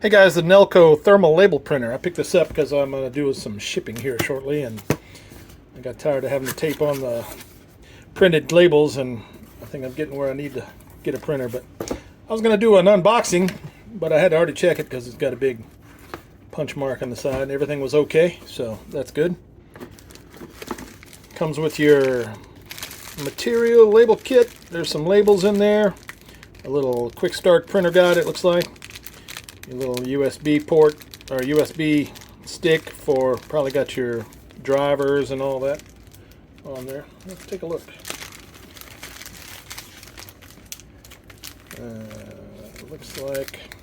Hey guys, the Nelko thermal label printer. I picked this up because I'm going to do some shipping here shortly, and I got tired of having to tape on the printed labels, and I think I'm getting where I need to get a printer. But I was going to do an unboxing, but I had to already check it because it's got a big punch mark on the side, and everything was okay, so that's good. Comes with your material label kit. There's some labels in there, a little quick start printer guide, it looks like. Your little USB port or USB stick for, probably got your drivers and all that on there. Let's take a look. Looks like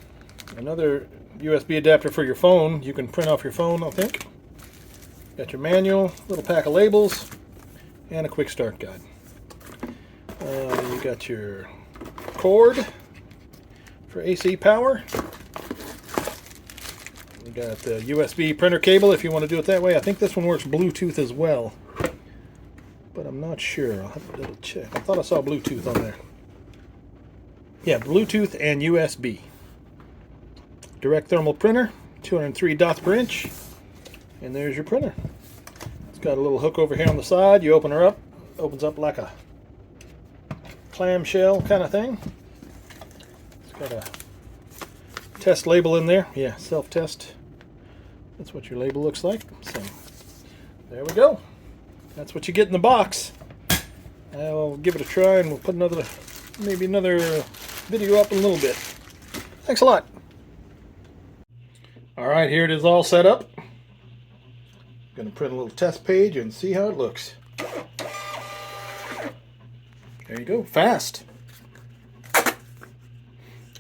another USB adapter for your phone. You can print off your phone, I think. Got your manual, little pack of labels, and a quick start guide. You got your cord for AC power. You got the USB printer cable if you want to do it that way. I think this one works Bluetooth as well, but I'm not sure. I'll have to double check. I thought I saw Bluetooth on there. Yeah, Bluetooth and USB. Direct thermal printer, 203 dots per inch, and there's your printer. It's got a little hook over here on the side. You open her up, opens up like a clamshell kind of thing. It's got a test label in there. Yeah, self-test. That's what your label looks like. So there we go. That's what you get in the box. I'll give it a try, and we'll put maybe another video up in a little bit. Thanks a lot. All right, here it is all set up. Going to print a little test page and see how it looks. There you go, fast. You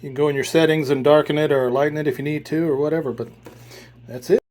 can go in your settings and darken it or lighten it if you need to or whatever, but that's it.